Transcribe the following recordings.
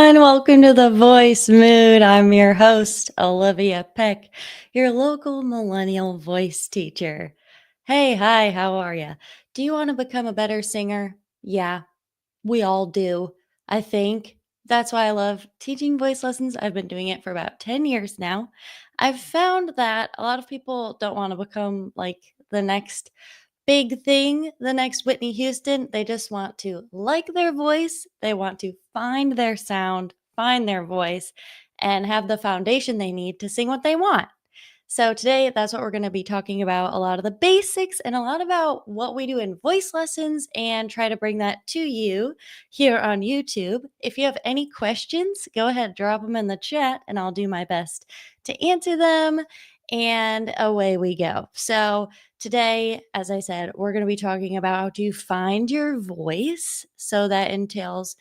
everyone. Welcome to the Voice Mood. I'm your host, Olivia Peck, your local millennial voice teacher. Hey, hi, how are you? Do you want to become a better singer? Yeah, we all do. I think that's why I love teaching voice lessons. I've been doing it for about 10 years now. I've found that a lot of people don't want to become like the next big thing, the next Whitney Houston. They just want to like their voice. They want to find their sound, find their voice, and have the foundation they need to sing what they want. So, today, that's what we're going to be talking about, a lot of the basics and a lot about what we do in voice lessons and try to bring that to you here on YouTube. If you have any questions, go ahead, drop them in the chat, and I'll do my best to answer them. And away we go. So, today, as I said, we're going to be talking about how to find your voice. So, that entails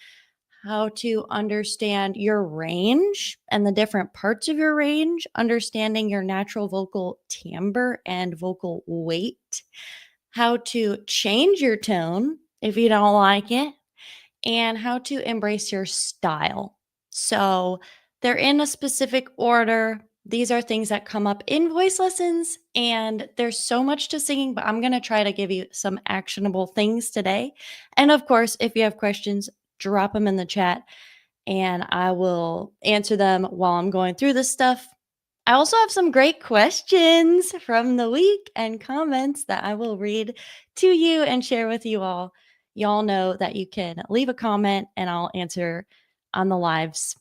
how to understand your range and the different parts of your range, understanding your natural vocal timbre and vocal weight, how to change your tone if you don't like it, and how to embrace your style. So they're in a specific order. These are things that come up in voice lessons, and there's so much to singing, but I'm going to try to give you some actionable things today. And of course, if you have questions, drop them in the chat and I will answer them while I'm going through this stuff. I also have some great questions from the week and comments that I will read to you and share with you all. Y'all know that you can leave a comment and I'll answer on the lives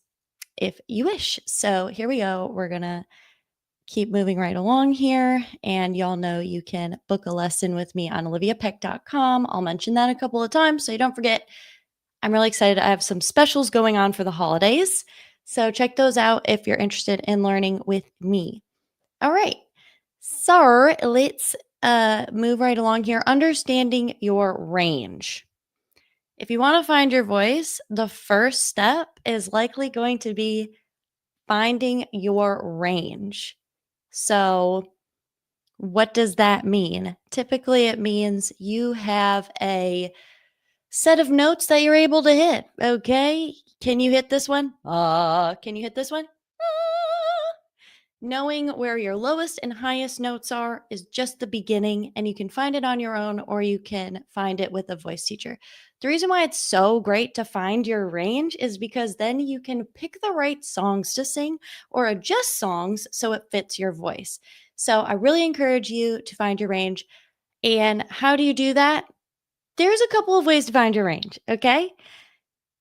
if you wish. So here we go. We're going to keep moving right along here. And y'all know you can book a lesson with me on oliviapeck.com. I'll mention that a couple of times so you don't forget. I'm really excited. I have some specials going on for the holidays. So check those out if you're interested in learning with me. All right. So let's move right along here. Understanding your range. If you want to find your voice, the first step is likely going to be finding your range. So, what does that mean? Typically, it means you have a set of notes that you're able to hit. Okay. Can you hit this one? Can you hit this one? Knowing where your lowest and highest notes are is just the beginning, and you can find it on your own or you can find it with a voice teacher. The reason why it's so great to find your range is because then you can pick the right songs to sing or adjust songs so it fits your voice. So I really encourage you to find your range. And how do you do that? There's a couple of ways to find your range, okay?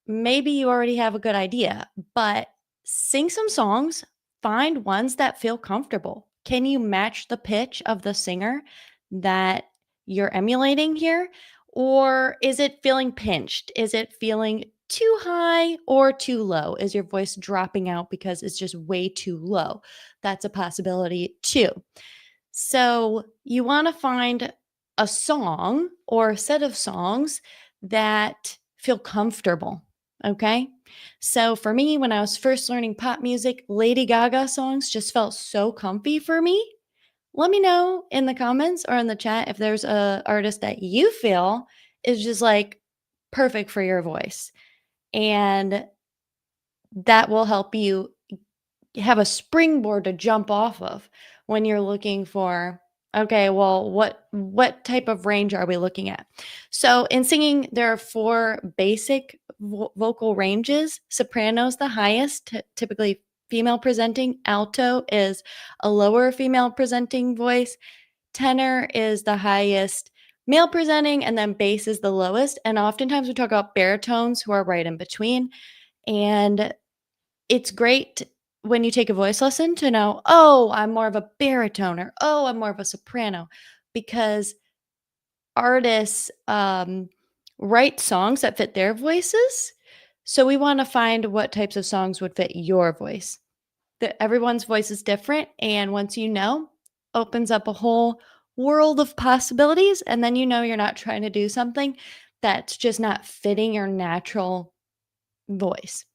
Maybe you already have a good idea, but sing some songs, find ones that feel comfortable. Can you match the pitch of the singer that you're emulating here? Or is it feeling pinched? Is it feeling too high or too low? Is your voice dropping out because it's just way too low? That's a possibility too. So you want to find a song or a set of songs that feel comfortable. Okay. So for me, when I was first learning pop music, Lady Gaga songs just felt so comfy for me. Let me know in the comments or in the chat if there's a artist that you feel is just like perfect for your voice. And that will help you have a springboard to jump off of when you're looking for, okay, well, what type of range are we looking at? So in singing, there are four basic vocal ranges. Soprano's the highest, typically female presenting. Alto is a lower female presenting voice. Tenor is the highest male presenting, and then bass is the lowest. And oftentimes we talk about baritones who are right in between. And it's great when you take a voice lesson to know, oh, I'm more of a baritone, or oh, I'm more of a soprano, because artists write songs that fit their voices. So we want to find what types of songs would fit your voice. Everyone's voice is different. And once you know, opens up a whole world of possibilities. And then you know you're not trying to do something that's just not fitting your natural voice.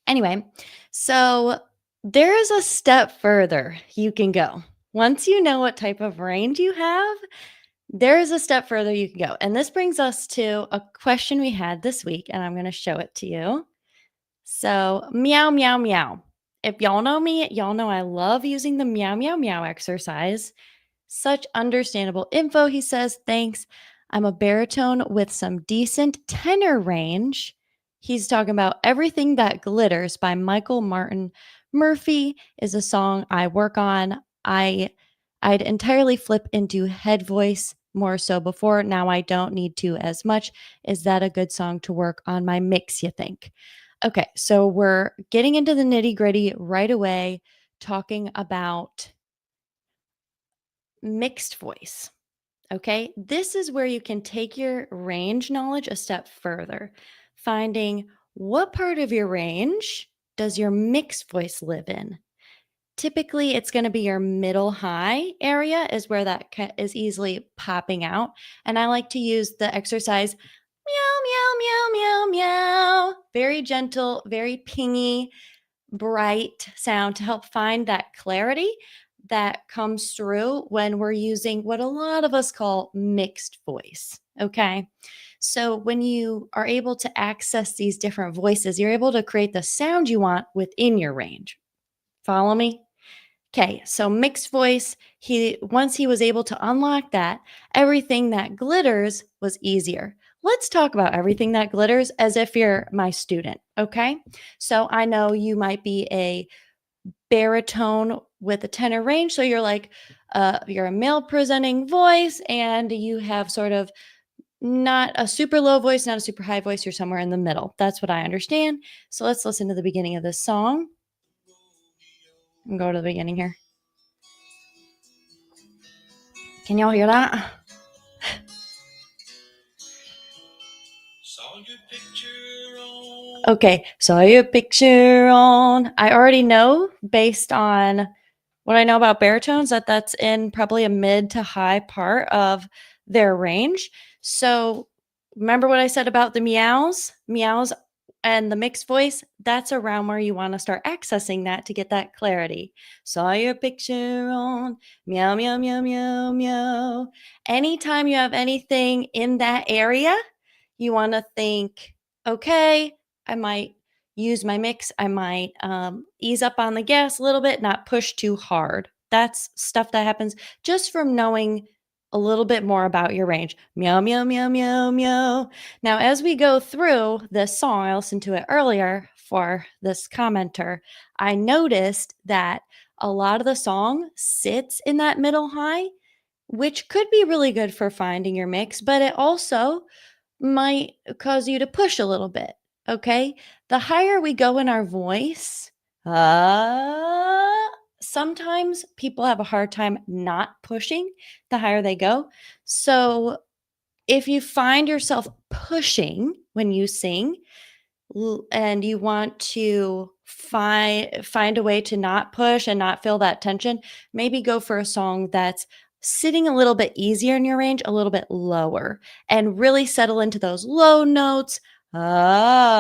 Anyway, so there is a step further you can go. Once you know what type of range you have, there is a step further you can go. And this brings us to a question we had this week, and I'm going to show it to you. So, meow, meow, meow. If y'all know me, y'all know I love using the meow, meow, meow exercise. Such understandable info, he says. Thanks. I'm a baritone with some decent tenor range. He's talking about Everything That Glitters by Michael Martin Murphy is a song I work on. I'd entirely flip into head voice more so before. Now I don't need to as much. Is that a good song to work on my mix, you think? Okay, so we're getting into the nitty gritty right away, talking about mixed voice. Okay, this is where you can take your range knowledge a step further, finding what part of your range does your mixed voice live in. Typically, it's going to be your middle high area, is where that is easily popping out. And I like to use the exercise meow, meow, meow, meow, meow. Very gentle, very pingy, bright sound to help find that clarity that comes through when we're using what a lot of us call mixed voice. Okay. So when you are able to access these different voices, you're able to create the sound you want within your range. Follow me? Okay, so mixed voice, he once he was able to unlock that, Everything That Glitters was easier. Let's talk about Everything That Glitters as if you're my student, okay? So I know you might be a baritone with a tenor range, so you're like you're a male presenting voice and you have sort of not a super low voice, not a super high voice, you're somewhere in the middle. That's what I understand. So let's listen to the beginning of this song and go to the beginning here. Can y'all hear that? Okay, saw your picture on. I already know based on what I know about baritones that that's in probably a mid to high part of their range. So remember what I said about the meows? Meows and the mixed voice, that's around where you want to start accessing that to get that clarity. Saw your picture on meow, meow, meow, meow, meow. Anytime you have anything in that area, you want to think, okay, I might use my mix. I might ease up on the gas a little bit, not push too hard. That's stuff that happens just from knowing a little bit more about your range. Meow, meow, meow, meow, meow. Now, as we go through this song, I listened to it earlier for this commenter. I noticed that a lot of the song sits in that middle high, which could be really good for finding your mix, but it also might cause you to push a little bit. Okay. The higher we go in our voice, uh, sometimes people have a hard time not pushing the higher they go. So if you find yourself pushing when you sing, and you want to find a way to not push and not feel that tension, maybe go for a song that's sitting a little bit easier in your range, a little bit lower, and really settle into those low notes. Ah,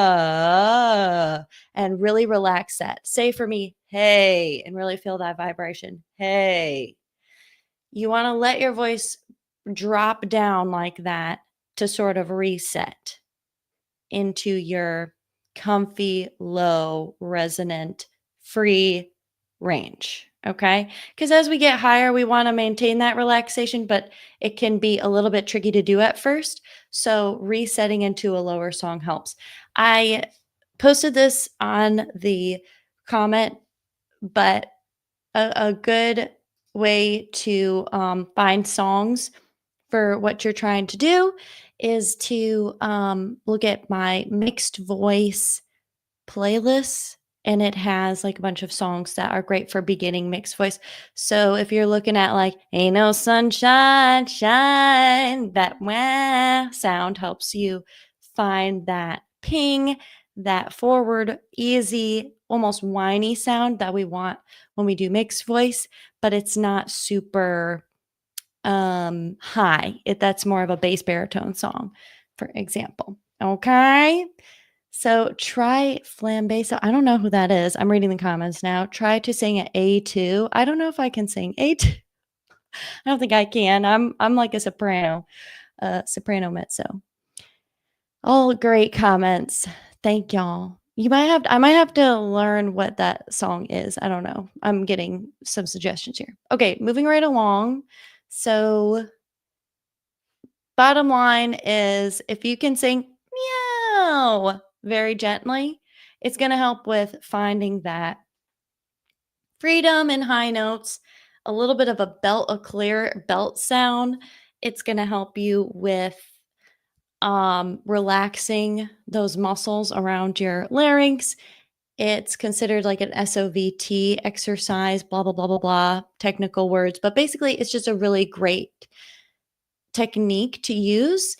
and really relax that. Say for me, hey, and really feel that vibration. Hey. You want to let your voice drop down like that to sort of reset into your comfy, low, resonant, free range. Okay. Because as we get higher, we want to maintain that relaxation, but it can be a little bit tricky to do at first. So resetting into a lower song helps. I posted this on the comment, but a good way to find songs for what you're trying to do is to look at my mixed voice playlists, and it has like a bunch of songs that are great for beginning mixed voice. So if you're looking at like ain't no sunshine shine, that wah sound helps you find that ping, that forward easy almost whiny sound that we want when we do mixed voice, but it's not super high. That's more of a bass baritone song, for example. Okay. So try flambe. So I don't know who that is. I'm reading the comments now. Try to sing an A2. I don't know if I can sing A2. I don't think I can. I'm like a soprano mezzo. All great comments. Thank y'all. I might have to learn what that song is. I don't know. I'm getting some suggestions here. Okay, moving right along. So, bottom line is if you can sing meow very gently, it's going to help with finding that freedom in high notes, a little bit of a clear belt sound. It's going to help you with relaxing those muscles around your larynx. It's considered like an SOVT exercise, blah, blah, blah, blah, blah, technical words. But basically, it's just a really great technique to use.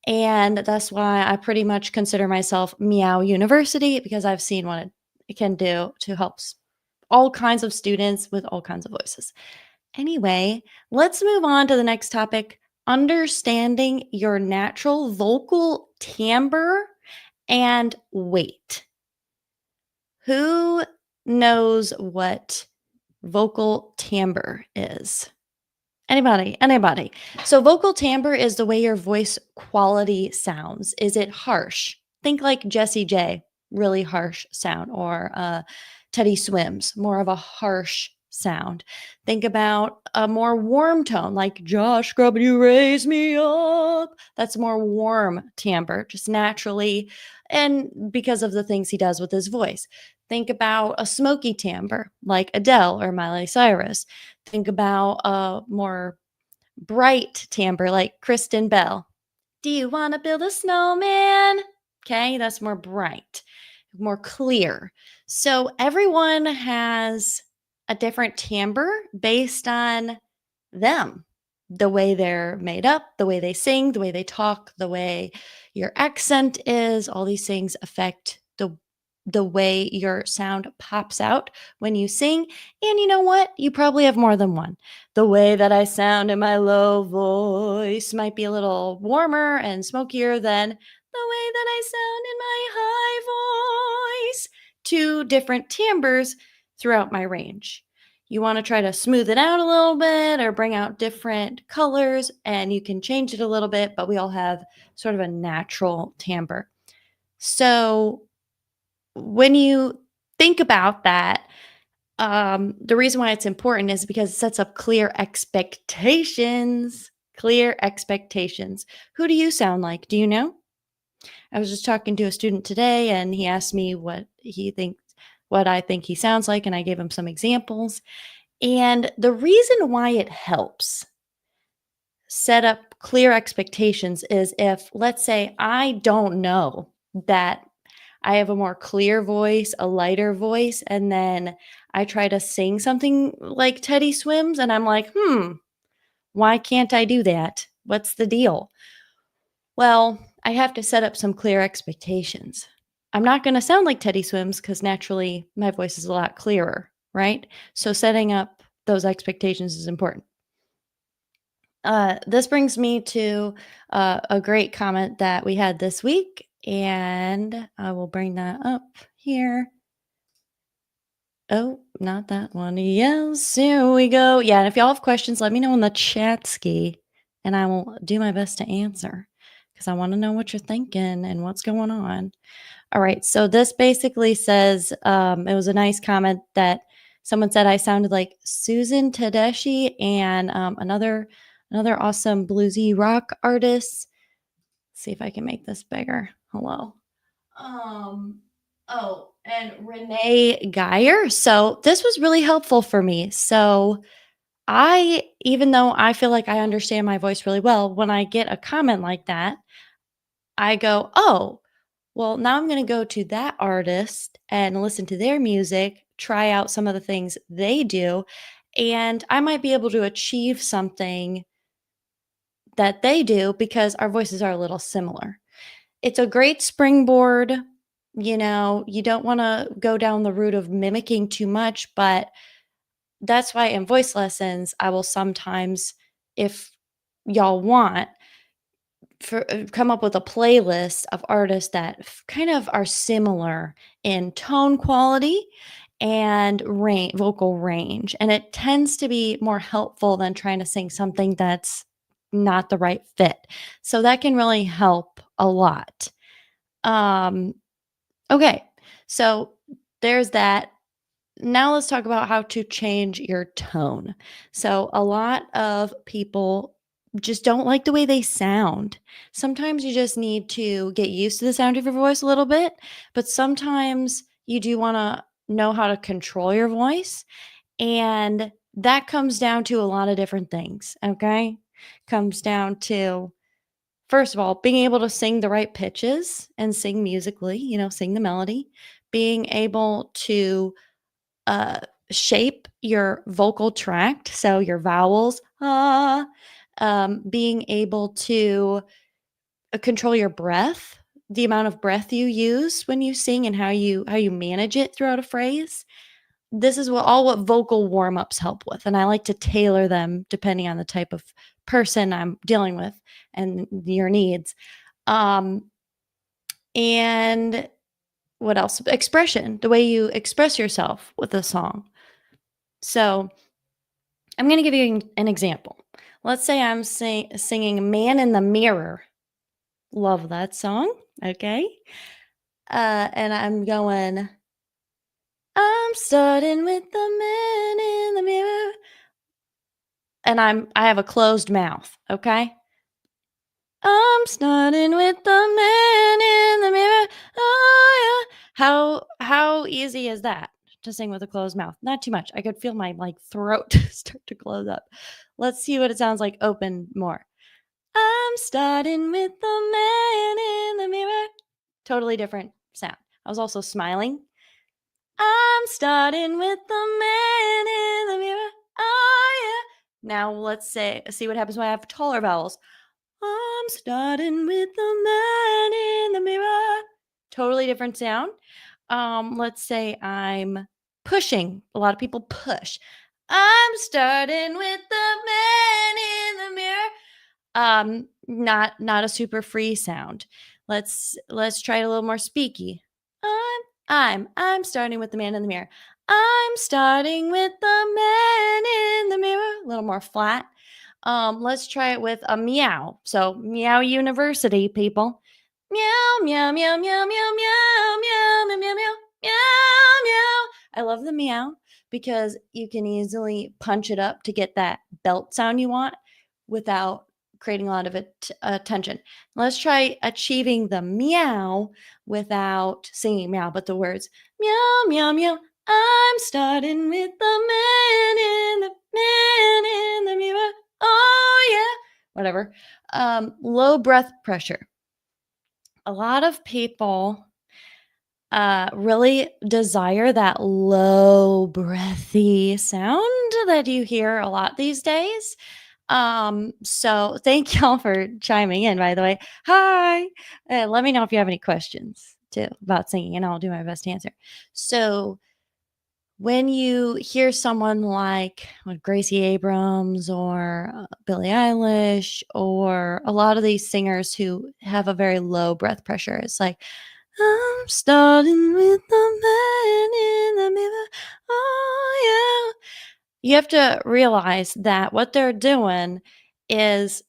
And that's why I pretty much consider myself Meow University because I've seen what it can do to help all kinds of students with all kinds of voices. Anyway, let's move on to the next topic, understanding your natural vocal timbre and weight. Who knows what vocal timbre is? Anybody? Anybody? So, vocal timbre is the way your voice quality sounds. Is it harsh? Think like Jessie J, really harsh sound, or Teddy Swims, more of a harsh sound. Think about a more warm tone, like Josh Grub, you raise me up. That's more warm timbre, just naturally, and because of the things he does with his voice. Think about a smoky timbre, like Adele or Miley Cyrus. Think about a more bright timbre like Kristen Bell. Do you want to build a snowman? Okay, that's more bright, more clear. So everyone has a different timbre based on them, the way they're made up, the way they sing, the way they talk, the way your accent is. All these things affect the way your sound pops out when you sing. And you know what? You probably have more than one. The way that I sound in my low voice might be a little warmer and smokier than the way that I sound in my high voice. Two different timbres throughout my range. You want to try to smooth it out a little bit or bring out different colors, and you can change it a little bit, but we all have sort of a natural timbre. So when you think about that, the reason why it's important is because it sets up clear expectations. Clear expectations. Who do you sound like? Do you know? I was just talking to a student today, and he asked me what I think he sounds like, and I gave him some examples. And the reason why it helps set up clear expectations is if, let's say, I don't know that I have a more clear voice, a lighter voice, and then I try to sing something like Teddy Swims, and I'm like, why can't I do that? What's the deal? Well, I have to set up some clear expectations. I'm not going to sound like Teddy Swims because naturally my voice is a lot clearer, right? So setting up those expectations is important. This brings me to a great comment that we had this week, and I will bring that up here. Oh, not that one. Yes, here we go. Yeah, and if y'all have questions, let me know in the chat ski, and I will do my best to answer because I want to know what you're thinking and what's going on. All right, so this basically says it was a nice comment that someone said I sounded like Susan Tedeschi and another awesome bluesy rock artist. Let's see if I can make this bigger. Hello. Oh, and Renee Geyer. So this was really helpful for me. So even though I feel like I understand my voice really well, when I get a comment like that, I go, oh, well, now I'm going to go to that artist and listen to their music, try out some of the things they do, and I might be able to achieve something that they do because our voices are a little similar. It's a great springboard. You don't want to go down the route of mimicking too much, but that's why in voice lessons, I will sometimes, if y'all want, come up with a playlist of artists that kind of are similar in tone quality and vocal range. And it tends to be more helpful than trying to sing something that's not the right fit. So that can really help a lot. Okay. So there's that. Now let's talk about how to change your tone. So a lot of people just don't like the way they sound. Sometimes you just need to get used to the sound of your voice a little bit, but sometimes you do want to know how to control your voice, and that comes down to a lot of different things, okay? Comes down to, first of all, being able to sing the right pitches and sing musically, sing the melody, being able to uh, shape your vocal tract, so your vowels, being able to control your breath, the amount of breath you use when you sing, and how you manage it throughout a phrase. This is what vocal warm-ups help with, and I like to tailor them depending on the type of person I'm dealing with and your needs. Um, and what else? Expression, the way you express yourself with a song. So I'm going to give you an example. Let's say I'm singing Man in the Mirror. Love that song. Okay. And I'm starting with the man in the mirror. And I have a closed mouth. Okay. I'm starting with the man in the mirror. Oh yeah. How easy is that to sing with a closed mouth? Not too much. I could feel my throat start to close up. Let's see what it sounds like open more. I'm starting with the man in the mirror. Totally different sound. I was also smiling. I'm starting with the man in the mirror. Oh yeah. Now let's see what happens when I have taller vowels. I'm starting with the man in the mirror. Totally different sound. Let's say I'm pushing. A lot of people push. I'm starting with the man in the mirror. Not a super free sound. Let's try it a little more speaky. I'm starting with the man in the mirror. I'm starting with the man in the mirror. A little more flat. Let's try it with a meow. So meow university, people. Meow, meow, meow, meow, meow, meow, meow, meow, meow, meow, meow, meow. I love the meow because you can easily punch it up to get that belt sound you want without creating a lot of tension. Let's try achieving the meow without singing meow, but the words meow, meow, meow. I'm starting with the man in the mirror. Oh yeah, whatever. Low breath pressure. A lot of people really desire that low breathy sound that you hear a lot these days. So thank y'all for chiming in, by the way. Hi. Let me know if you have any questions too about singing, and I'll do my best to answer. So when you hear someone like Gracie Abrams or Billie Eilish or a lot of these singers who have a very low breath pressure, it's like, I'm starting with the man in the mirror. Oh, yeah. You have to realize that what they're doing is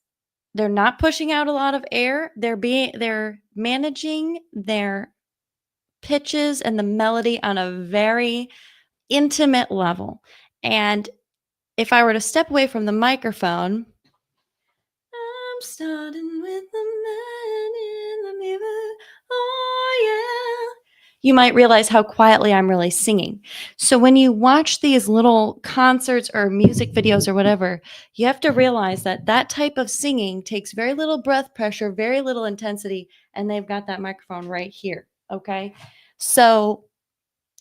they're not pushing out a lot of air. They're managing their pitches and the melody on a very intimate level. And if I were to step away from the microphone, I'm starting with the man in the mirror. Oh, yeah. You might realize how quietly I'm really singing. So when you watch these little concerts or music videos or whatever, you have to realize that that type of singing takes very little breath pressure, very little intensity, and they've got that microphone right here. Okay. So,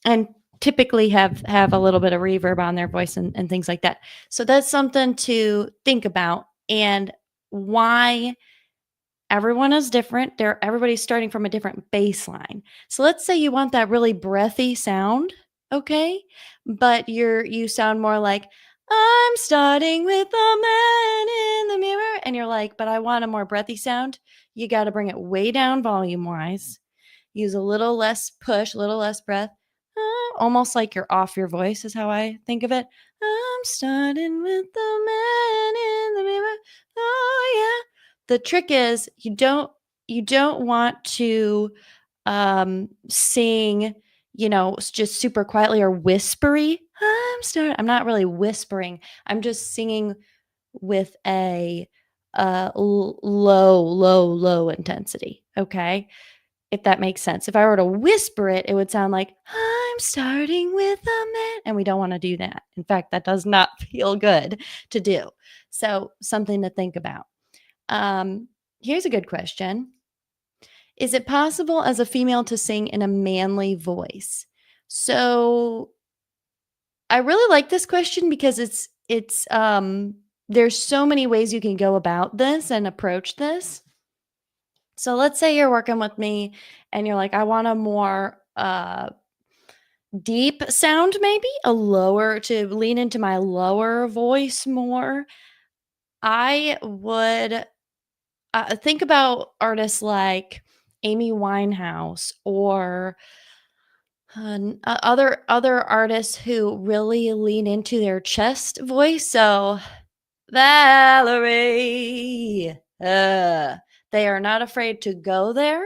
and typically have a little bit of reverb on their voice and things like that. So that's something to think about, and why everyone is different. Everybody's starting from a different baseline. So let's say you want that really breathy sound, okay? But you sound more like, I'm starting with the man in the mirror, and you're like, but I want a more breathy sound. You got to bring it way down volume wise. Use a little less push, a little less breath. Almost like you're off your voice is how I think of it. I'm starting with the man in the mirror. Oh yeah. The trick is you don't want to sing just super quietly or whispery. I'm not really whispering. I'm just singing with a low intensity. Okay. If that makes sense. If I were to whisper it, it would sound like I'm starting with a man. And we don't want to do that. In fact, that does not feel good to do. So, something to think about. Um, Here's a good question. Is it possible as a female to sing in a manly voice? So, I really like this question because there's so many ways you can go about this and approach this. So let's say you're working with me and you're like, I want a more deep sound, maybe a lower to lean into my lower voice more. I would think about artists like Amy Winehouse or other artists who really lean into their chest voice. So Valerie, they are not afraid to go there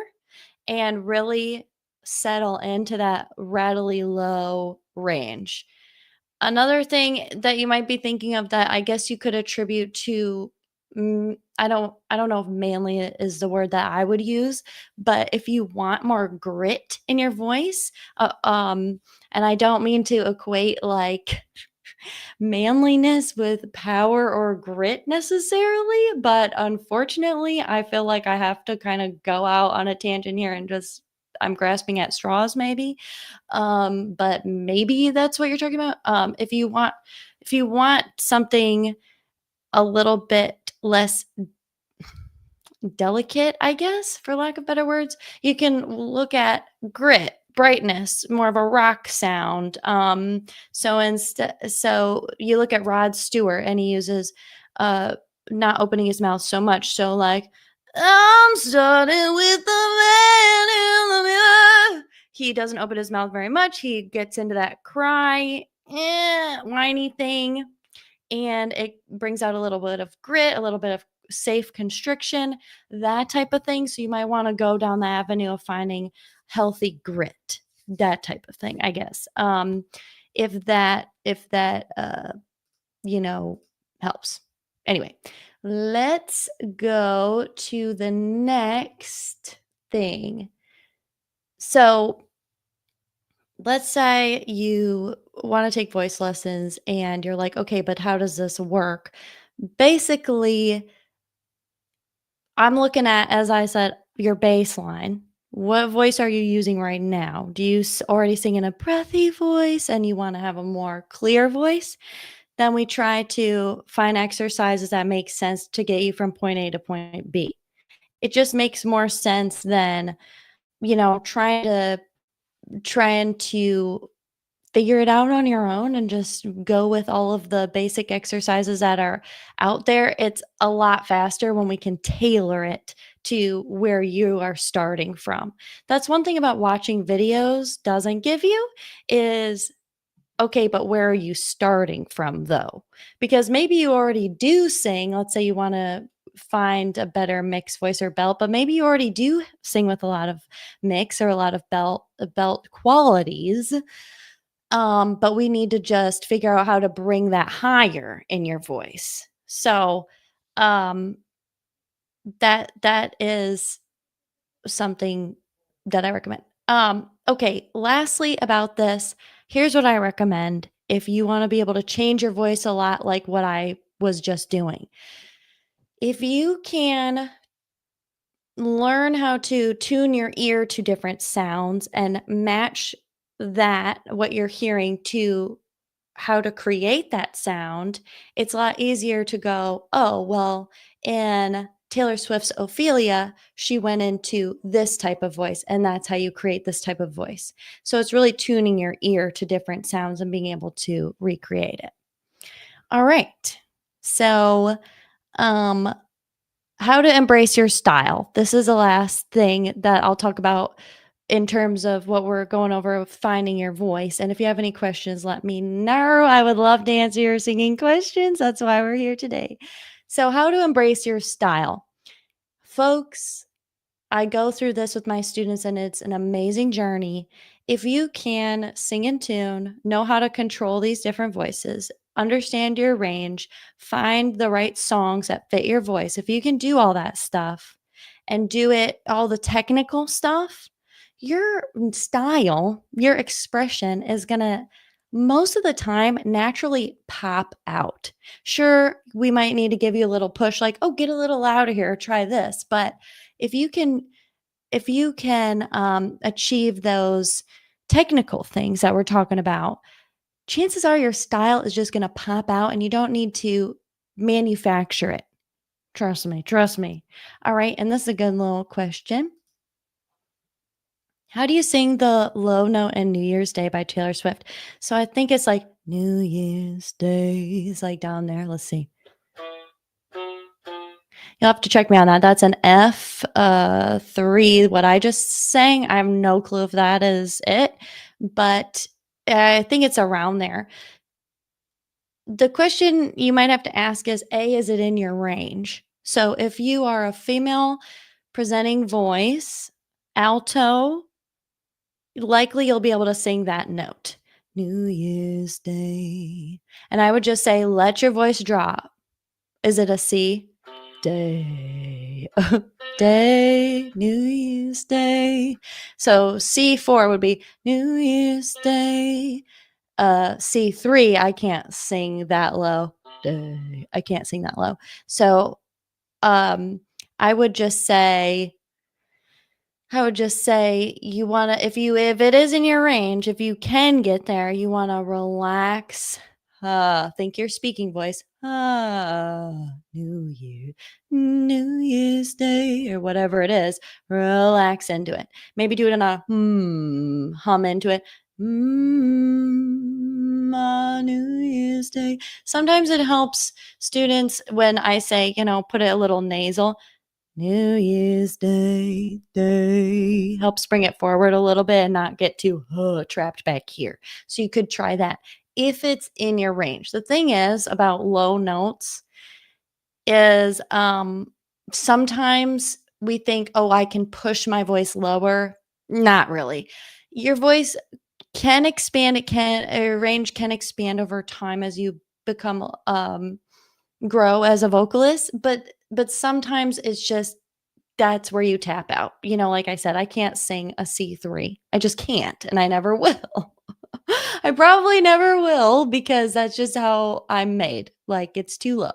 and really settle into that rattly low range. Another thing that you might be thinking of that I guess you could attribute to I don't know if manly is the word that I would use, but if you want more grit in your voice, and I don't mean to equate like manliness with power or grit necessarily, but unfortunately, I feel like I have to kind of go out on a tangent here and just I'm grasping at straws maybe. But maybe that's what you're talking about. If you want something a little bit less delicate, I guess, for lack of better words, you can look at grit, brightness, more of a rock sound. So you look at Rod Stewart and he uses uh not opening his mouth so much. So like I'm starting with the man in the mirror. He doesn't open his mouth very much. He gets into that cry, whiny thing and it brings out a little bit of grit, a little bit of safe constriction, that type of thing. So you might want to go down the avenue of finding healthy grit, that type of thing, I guess. If that helps. Anyway, let's go to the next thing. So let's say you want to take voice lessons and you're like, okay, but how does this work? Basically, I'm looking at, as I said, your baseline. What voice are you using right now? Do you already sing in a breathy voice and you want to have a more clear voice? Then we try to find exercises that make sense to get you from point A to point B. It just makes more sense than, trying to figure it out on your own and just go with all of the basic exercises that are out there. It's a lot faster when we can tailor it to where you are starting from. That's one thing about watching videos doesn't give you is okay, but where are you starting from though? Because maybe you already do sing, let's say you want to find a better mix voice or belt, but maybe you already do sing with a lot of mix or a lot of belt qualities, but we need to just figure out how to bring that higher in your voice. So, um, that is something that I recommend. Okay, lastly about this, here's what I recommend if you want to be able to change your voice a lot like what I was just doing. If you can learn how to tune your ear to different sounds and match that what you're hearing to how to create that sound, it's a lot easier to go, oh, well, in Taylor Swift's Ophelia, she went into this type of voice, and that's how you create this type of voice. So it's really tuning your ear to different sounds and being able to recreate it. All right. So, um, how to embrace your style. This is the last thing that I'll talk about in terms of what we're going over with finding your voice. And if you have any questions, let me know. I would love to answer your singing questions. That's why we're here today. So, how to embrace your style. Folks, I go through this with my students and it's an amazing journey. if you can sing in tune, know how to control these different voices, understand your range, find the right songs that fit your voice, if you can do all that stuff and do it, all the technical stuff, your style, your expression is going to most of the time naturally pop out. Sure, we might need to give you a little push, like, oh, get a little louder here, try this. But if you can achieve those technical things that we're talking about, chances are your style is just going to pop out and you don't need to manufacture it. Trust me, trust me. All right. And this is a good little question. How do you sing the low note in New Year's Day by Taylor Swift? So I think it's like New Year's Day is like down there. Let's see. You'll have to check me on that. That's an F 3. What I just sang, I have no clue if that is it, but I think it's around there. The question you might have to ask is A, is it in your range? So if you are a female presenting voice, alto, likely you'll be able to sing that note. New Year's Day. And I would just say, let your voice drop. Is it a C? Day. Day. New Year's Day. So C4 would be New Year's Day. C3, I can't sing that low. Day. I can't sing that low. So I would just say you want to, if it is in your range, if you can get there, you want to relax. Think your speaking voice. New Year's Day, or whatever it is. Relax into it. Maybe do it in a hum into it. New Year's Day. Sometimes it helps students when I say, put it a little nasal. New Year's Day, helps bring it forward a little bit and not get too trapped back here. So you could try that if it's in your range. The thing is about low notes is sometimes we think, oh, I can push my voice lower. Not really. Your voice can expand. Range can expand over time as you become grow as a vocalist, but sometimes it's just that's where you tap out. Like I said, I can't sing a C3. I just can't, and I never will. I probably never will because that's just how I'm made. Like it's too low.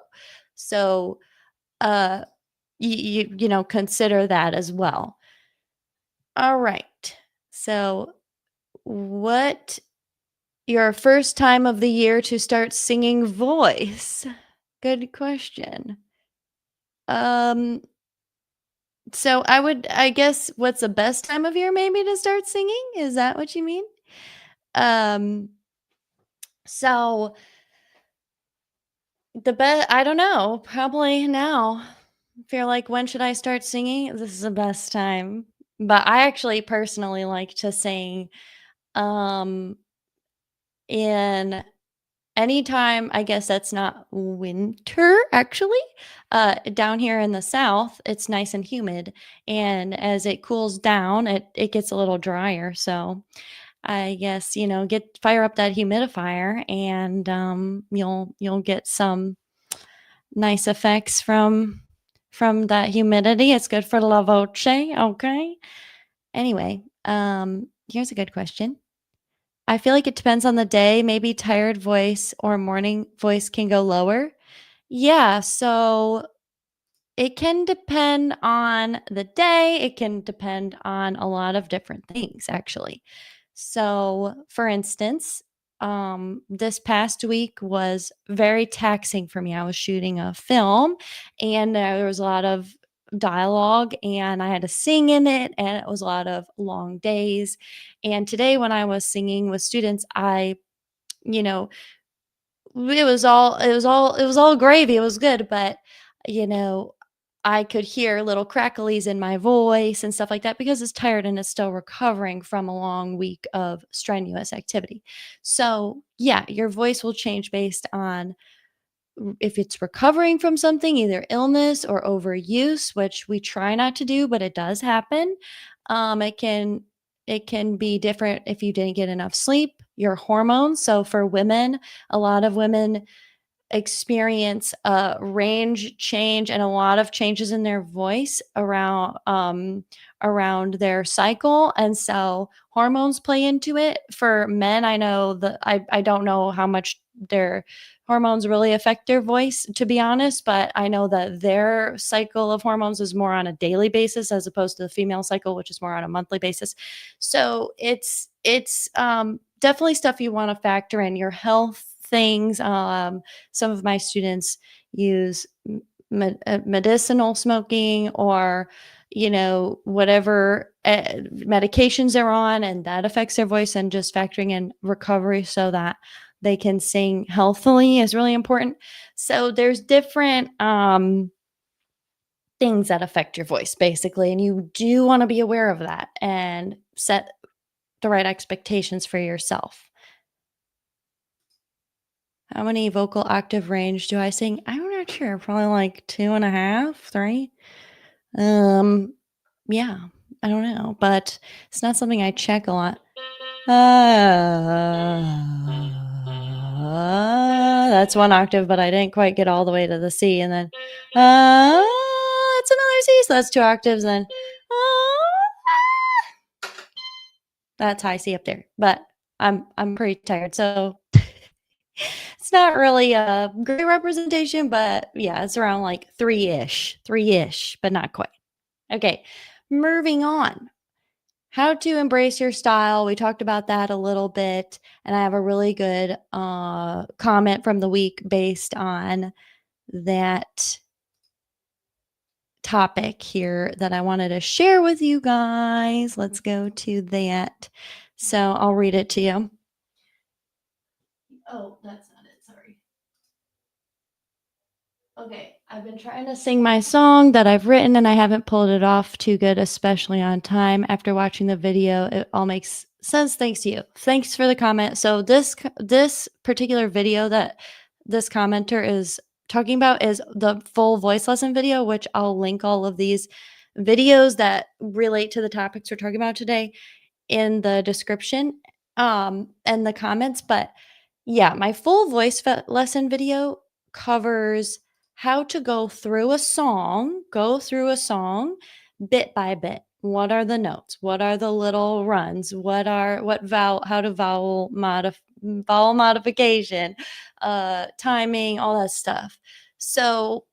So, consider that as well. All right. So, what your first time of the year to start singing voice? Good question. So I guess what's the best time of year maybe to start singing? Is that what you mean? Um, so I don't know, probably now. Feel like when should I start singing? This is the best time. But I actually personally like to sing um in anytime, I guess that's not winter, actually. Down here in the South, it's nice and humid, and as it cools down, it gets a little drier, so I guess, fire up that humidifier and, you'll get some nice effects from that humidity. It's good for la voce, okay? Anyway, here's a good question. I feel like it depends on the day. Maybe tired voice or morning voice can go lower. Yeah, so it can depend on the day. It can depend on a lot of different things, actually. So, for instance, this past week was very taxing for me. I was shooting a film and there was a lot of dialogue and I had to sing in it and it was a lot of long days. And today when I was singing with students, you know, it was all gravy. It was good, but you know, I could hear little cracklies in my voice and stuff like that because it's tired and it's still recovering from a long week of strenuous activity. So, yeah, your voice will change based on if it's recovering from something, either illness or overuse, which we try not to do, but it does happen. It can. it can be different if you didn't get enough sleep, your hormones. So for women, a lot of women experience a range change and a lot of changes in their voice around their cycle, and so hormones play into it. For men, I know that I don't know how much their hormones really affect their voice, to be honest, but I know that their cycle of hormones is more on a daily basis as opposed to the female cycle, which is more on a monthly basis. So it's definitely stuff you want to factor in, your health things. Some of my students use medicinal smoking, or whatever medications they're on, and that affects their voice, and just factoring in recovery so that they can sing healthily is really important. So there's different things that affect your voice basically, and you do want to be aware of that and set the right expectations for yourself. How many vocal octave range do I sing? I'm not sure. Probably like two and a half, three. Um, yeah, I don't know, but it's not something I check a lot. That's one octave, but I didn't quite get all the way to the C, and then that's another C, so that's two octaves, and that's high C up there. But I'm pretty tired, so it's not really a great representation, but yeah, it's around like three-ish, but not quite. Okay, moving on. How to embrace your style. We talked about that a little bit, and I have a really good comment from the week based on that topic here that I wanted to share with you guys. Let's go to that. So I'll read it to you. Oh, that's not it. Sorry. Okay, I've been trying to sing my song that I've written, and I haven't pulled it off too good, especially on time. After watching the video, it all makes sense. Thanks to you. Thanks for the comment. So this particular video that this commenter is talking about is the full voice lesson video, which I'll link all of these videos that relate to the topics we're talking about today in the description and the comments. But yeah, my full voice lesson video covers how to go through a song bit by bit. What are the notes? What are the little runs? What vowel, how to vowel modification, timing, all that stuff. So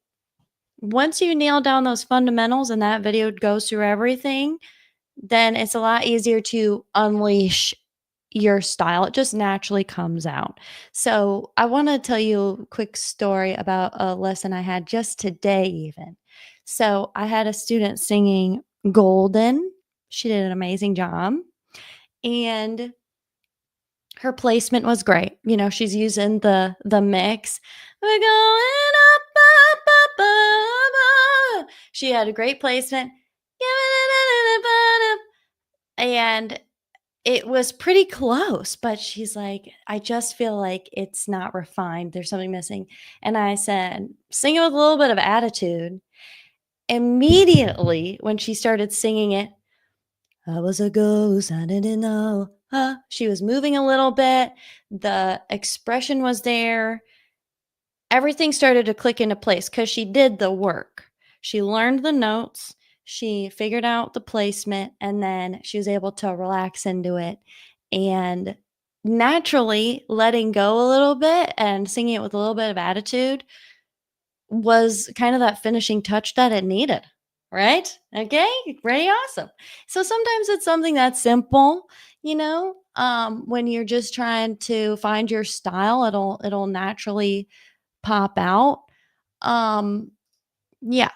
once you nail down those fundamentals and that video goes through everything, then it's a lot easier to unleash your style. It just naturally comes out. So, I want to tell you a quick story about a lesson I had just today, even. So, I had a student singing Golden. She did an amazing job. And her placement was great. She's using the mix. We're going up, up, up, up, up. She had a great placement. And it was pretty close, but she's like, "I just feel like it's not refined. There's something missing." And I said, "Sing it with a little bit of attitude." Immediately, when she started singing it, "I was a ghost, I didn't know." She was moving a little bit. The expression was there. Everything started to click into place because she did the work. She learned the notes, she figured out the placement, and then she was able to relax into it. And naturally, letting go a little bit and singing it with a little bit of attitude was kind of that finishing touch that it needed. Right? Okay, pretty awesome. So sometimes it's something that's simple, when you're just trying to find your style, it'll naturally pop out. Um, yeah.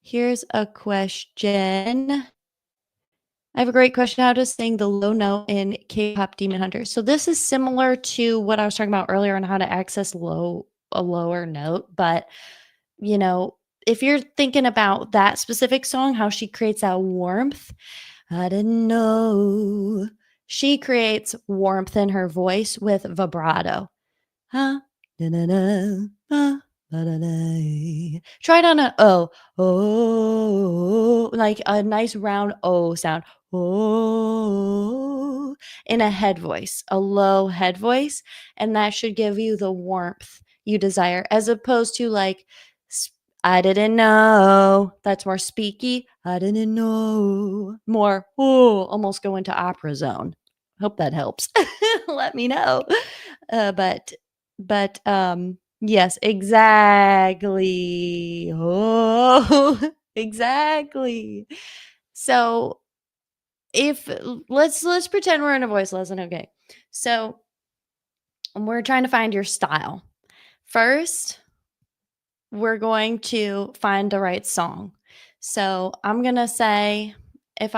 Here's a question. I have a great question. How to sing the low note in K-pop Demon Hunter. So this is similar to what I was talking about earlier on how to access a lower note, but if you're thinking about that specific song, how she creates that warmth, I didn't know. She creates warmth in her voice with vibrato. Huh? Da-da-da, ba-da-da. Try it on a O. Oh, like a nice round O sound. Oh, in a head voice, a low head voice. And that should give you the warmth you desire, as opposed to like, I didn't know. That's more speaky. I didn't know. More, oh, almost go into opera zone. Hope that helps. Let me know. But yes, exactly. Oh, exactly. So if let's pretend we're in a voice lesson, okay? So we're trying to find your style. First, we're going to find the right song. So I'm gonna say, if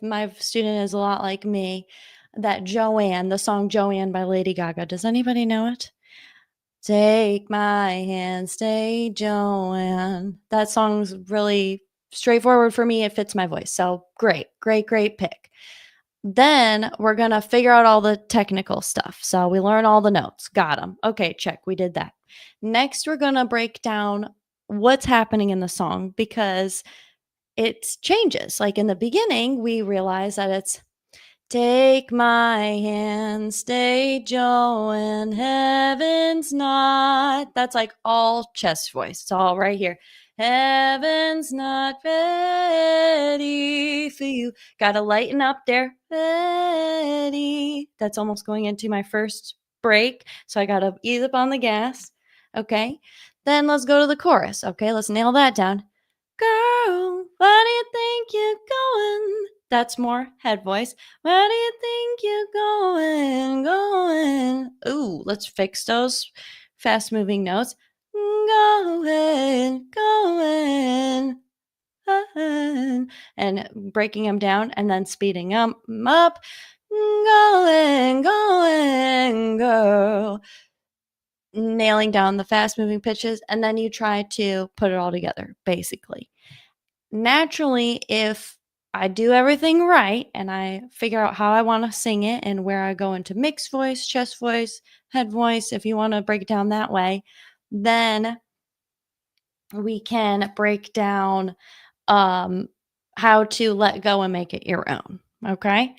my student is a lot like me, that Joanne, the song Joanne by Lady Gaga. Does anybody know it? Take my hand, stay Joanne. That song's really straightforward for me. It fits my voice. So great, great, great pick. Then we're going to figure out all the technical stuff. So we learn all the notes. Got them. Okay, check. We did that. Next, we're going to break down what's happening in the song, because it changes. Like in the beginning, we realize that it's take my hand, stay Joanne, heaven's not. That's like all chest voice. It's all right here. Heaven's not ready for you. Gotta lighten up there. Ready. That's almost going into my first break. So I gotta ease up on the gas. Okay. Then let's go to the chorus. Okay. Let's nail that down. Girl, where do you think you're going? That's more head voice. Where do you think you're going? Going. Ooh, let's fix those fast moving notes. Going, going, and breaking them down and then speeding them up. Going, going, girl. Nailing down the fast moving pitches, and then you try to put it all together, basically. Naturally, if I do everything right and I figure out how I want to sing it and where I go into mixed voice, chest voice, head voice, if you want to break it down that way, then we can break down how to let go and make it your own. Okay.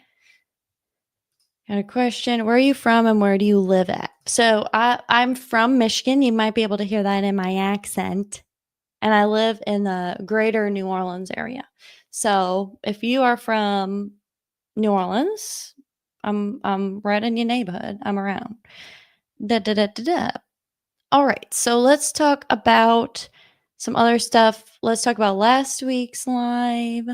Got a question. Where are you from and where do you live at? So I'm from Michigan. You might be able to hear that in my accent. And I live in the greater New Orleans area. So if you are from New Orleans, I'm right in your neighborhood. I'm around. Da da da da da. All right. So let's talk about some other stuff. Let's talk about last week's live.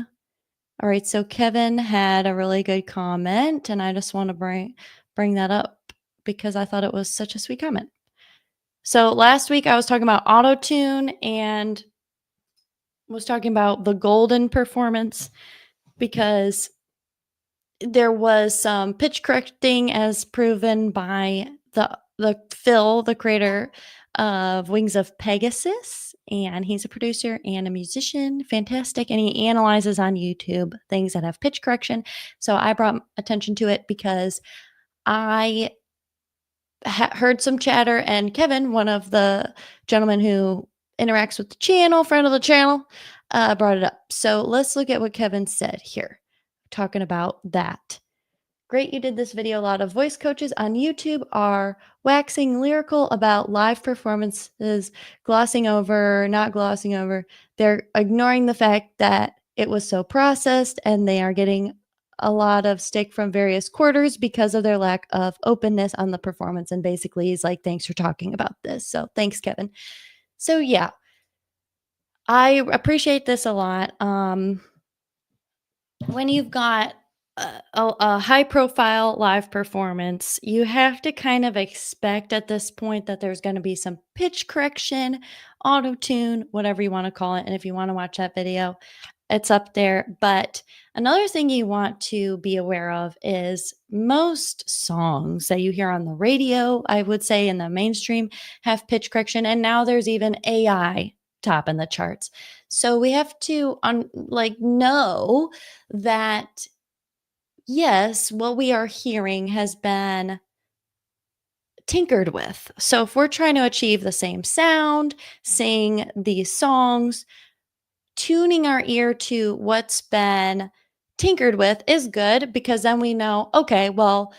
All right. So Kevin had a really good comment, and I just want to bring that up because I thought it was such a sweet comment. So last week I was talking about autotune and was talking about the golden performance, because there was some pitch correcting as proven by Phil, the creator of Wings of Pegasus, and he's a producer and a musician, fantastic, and he analyzes on YouTube things that have pitch correction. So I brought attention to it because I heard some chatter, and Kevin, one of the gentlemen who interacts with the channel, friend of the channel, brought it up. So let's look at what Kevin said here, talking about that. Great, you did this video. A lot of voice coaches on YouTube are waxing lyrical about live performances, not glossing over. They're ignoring the fact that it was so processed, and they are getting a lot of stick from various quarters because of their lack of openness on the performance. And basically, he's like, thanks for talking about this. So thanks, Kevin. So yeah, I appreciate this a lot. When you've got a high profile live performance, you have to kind of expect at this point that there's going to be some pitch correction, auto tune, whatever you want to call it. And if you want to watch that video, it's up there. But another thing you want to be aware of is most songs that you hear on the radio, I would say in the mainstream, have pitch correction. And now there's even AI top in the charts. So we have to know that, yes, what we are hearing has been tinkered with. So if we're trying to achieve the same sound, sing these songs, tuning our ear to what's been tinkered with is good because then we know, okay, well,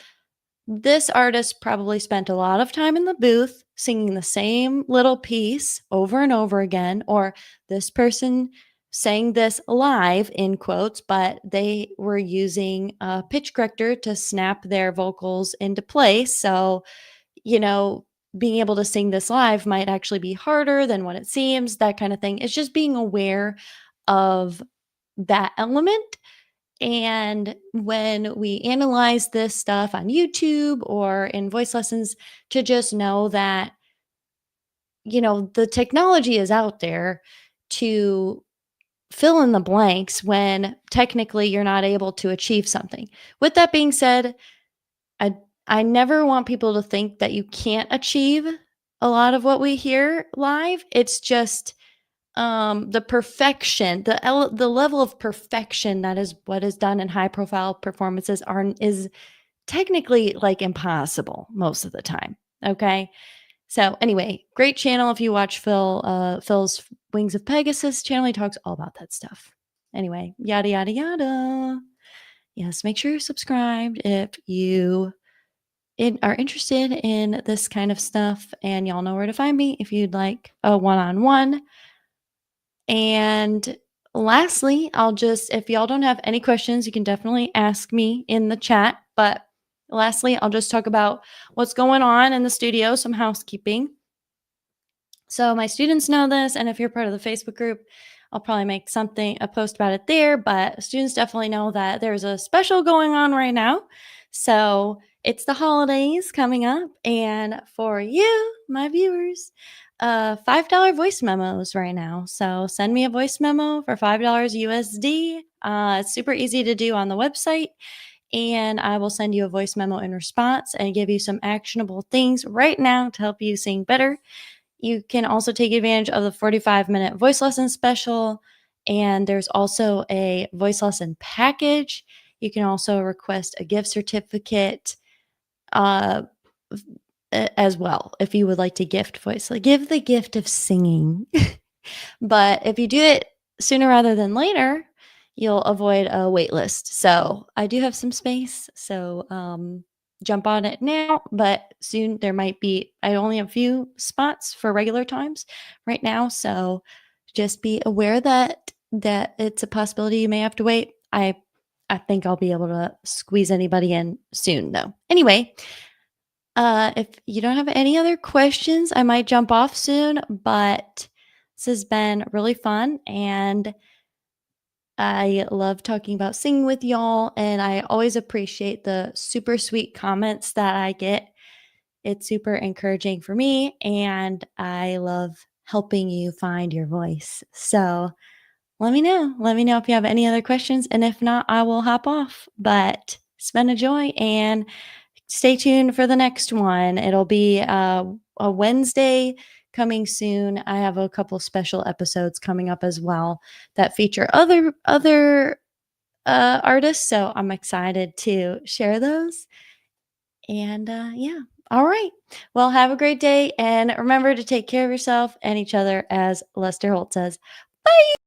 this artist probably spent a lot of time in the booth singing the same little piece over and over again, or this person sang this live in quotes, but they were using a pitch corrector to snap their vocals into place. So, you know, being able to sing this live might actually be harder than what it seems, that kind of thing. It's just being aware of that element. And when we analyze this stuff on YouTube or in voice lessons, to just know that, the technology is out there to fill in the blanks when technically you're not able to achieve something. With that being said, I I never want people to think that you can't achieve a lot of what we hear live. It's just the perfection, the level of perfection that is what is done in high profile performances is technically like impossible most of the time. Okay. So anyway, great channel if you watch Phil's Wings of Pegasus channel. He talks all about that stuff. Anyway, yada yada yada. Yes, make sure you're subscribed if you are interested in this kind of stuff, and y'all know where to find me if you'd like a one-on-one. And lastly, if y'all don't have any questions, you can definitely ask me in the chat. But lastly, I'll just talk about what's going on in the studio, some housekeeping. So my students know this, and if you're part of the Facebook group, I'll probably make a post about it there, but students definitely know that there's a special going on right now. So it's the holidays coming up, and for you, my viewers, $5 voice memos right now. So send me a voice memo for $5 USD. It's super easy to do on the website, and I will send you a voice memo in response and give you some actionable things right now to help you sing better. You can also take advantage of the 45-minute voice lesson special, and there's also a voice lesson package. You can also request a gift certificate uh, as well if you would like to give the gift of singing. But if you do it sooner rather than later, you'll avoid a wait list. So I do have some space. So jump on it now, but soon there might be, I only have a few spots for regular times right now. So just be aware that it's a possibility you may have to wait. I think I'll be able to squeeze anybody in soon though. Anyway, if you don't have any other questions, I might jump off soon, but this has been really fun, and I love talking about singing with y'all, and I always appreciate the super sweet comments that I get. It's super encouraging for me, and I love helping you find your voice. So let me know. Let me know if you have any other questions, and if not, I will hop off. But it's been a joy, and stay tuned for the next one. It'll be a Wednesday coming soon. I have a couple special episodes coming up as well that feature other artists. So I'm excited to share those. And yeah, all right. Well, have a great day, and remember to take care of yourself and each other, as Lester Holt says. Bye.